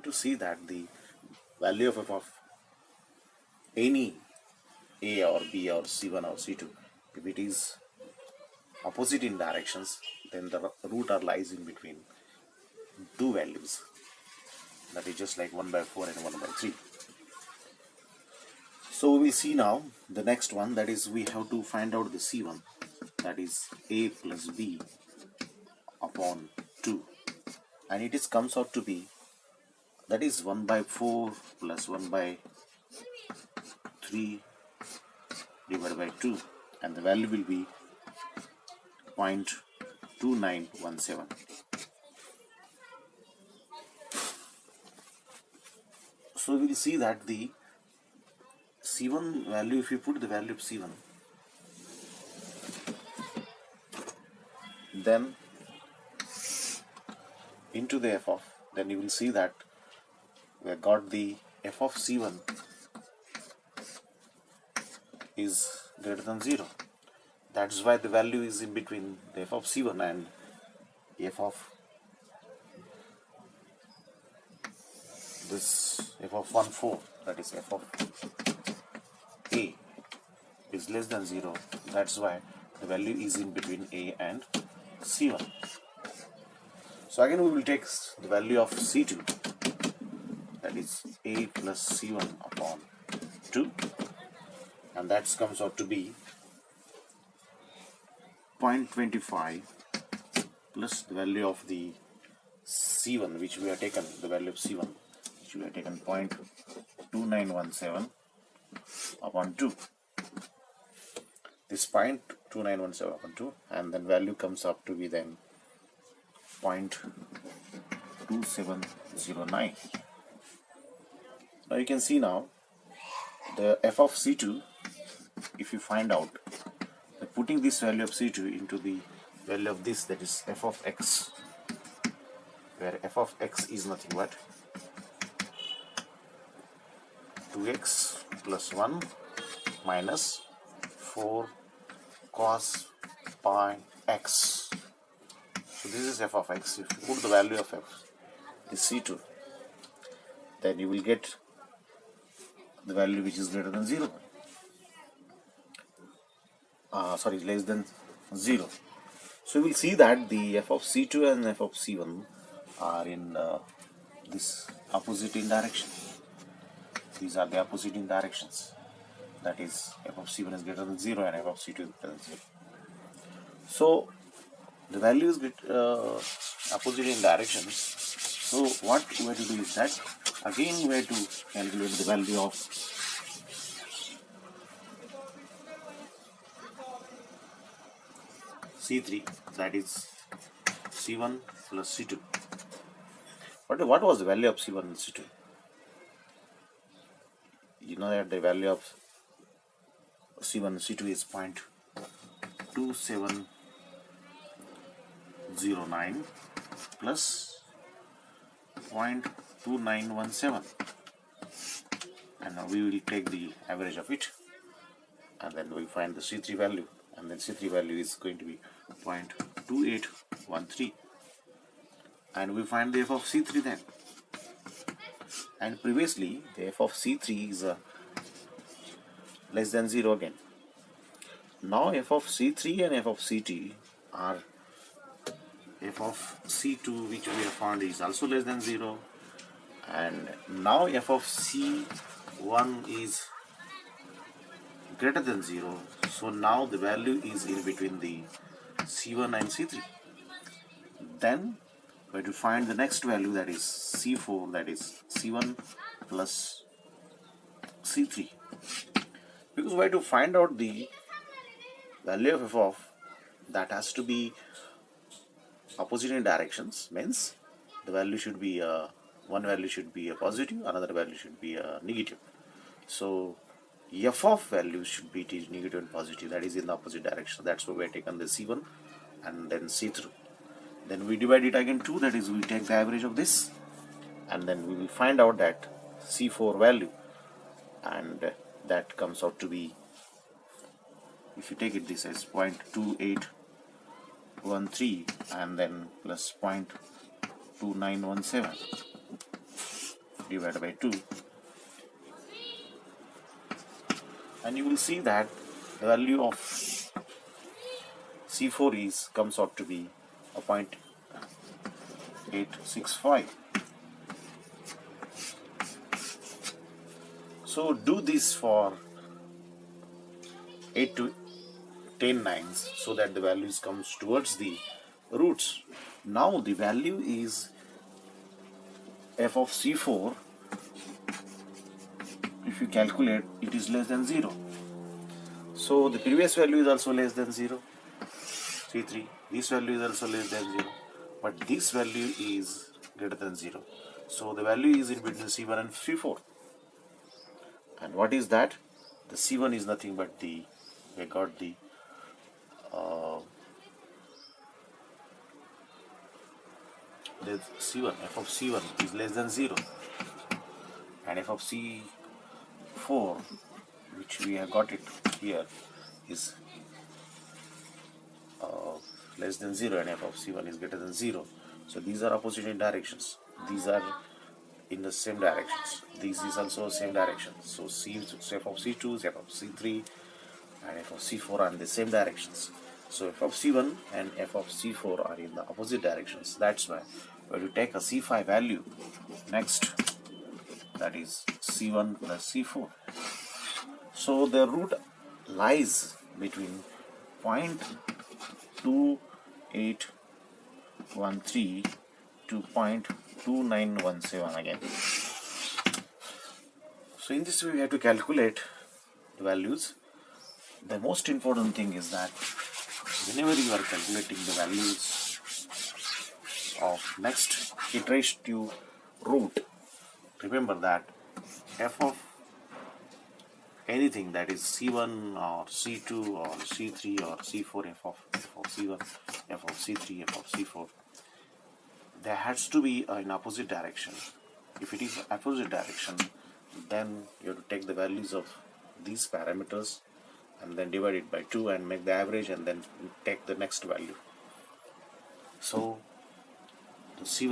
to see that the value of f of any a or b or c1 or c2, if it is opposite in directions, then the root r lies in between two values, that is just like 1 by 4 and 1 by 3. So we will see now the next one, that is we have to find out the c1, that is a plus b upon 2, and it is comes out to be, that is 1 by 4 plus 1 by 3 divided by 2, and the value will be 0.2917. So we will see that the c1 value, if you put the value of c1, then into the f of, then you will see that we have got the f of c1 is greater than 0. That's why the value is in between the f of c1 and f of this f of 1 4, that is f of a is less than 0. That's why the value is in between a and c1. So again we will take the value of c2, that is a plus c1 upon 2, and that comes out to be 0.25 plus the value of the c1 which we have taken, the value of c1 which we have taken 0.2917 upon 2. This 0.2917 upon 2, and then value comes up to be then 0.2709. Now you can see now the f of c2, if you find out by putting this value of c2 into the value of this, that is f of x, where f of x is nothing but 2x plus 1 minus 4 cos pi x. So this is f of x. If you put the value of f is c2, then you will get the value which is greater than 0. Less than 0. So we will see that the f of c2 and f of c1 are in this opposite in direction. These are the opposite in directions. That is, f of c1 is greater than 0 and f of c2 is greater than 0. So the value is opposite in directions. So what we have to do is that again we have to calculate the value of c3, that is c1 plus c2. What was the value of c1 and c2? You know that the value of c1 and c2 is 0.2709 plus 0.2917, and now we will take the average of it, and then we find the c3 value, and then c3 value is going to be 0.2813, and we find the f of c3 then. And previously the f of c3 is less than 0 again. Now f of c3 and f of c2 are, f of c2 which we have found is also less than 0, and now f of c1 is greater than 0. So now the value is in between the c1 and c3. Then we have to find the next value, that is c4, that is c1 plus c3, because we have to find out the value of f of that has to be opposite in directions, means the value should be one value should be a positive, another value should be a negative. So f of value should be negative and positive, that is in the opposite direction. That's why we have taken the c1 and then c3. Then we divide it again 2, that is we take the average of this, and then we will find out that c4 value, and that comes out to be, if you take it this as 0.2813 and then plus 0.2917, divided by 2, and you will see that the value of C4 comes out to be a 0.865. So do this for 8 to 10 nines so that the values comes towards the roots. Now the value is f of C4. If you calculate, it is less than 0. So the previous value is also less than 0, C3. This value is also less than 0, but this value is greater than 0. So the value is in between C1 and C4. And what is that? The C1 is nothing but we got the C1, f of C1 is less than 0, and f of C4, which we have got it here, is less than 0, and f of C1 is greater than 0. So these are opposite in directions. These are in the same directions. This is also same direction. So f of C2, f of C3, and f of C4 are in the same directions. So f of C1 and f of C4 are in the opposite directions. That's why when you take a C5 value next, that is C1 plus C4. So the root lies between 0.2813 to 0.2917 again. So in this way we have to calculate the values. The most important thing is that whenever you are calculating the values of next iterative root, remember that f of anything, that is C1 or C2 or C3 or C4, f of C1, f of C3, f of C4, there has to be an opposite direction. If it is opposite direction, then you have to take the values of these parameters and then divide it by 2 and make the average and then take the next value. So the C1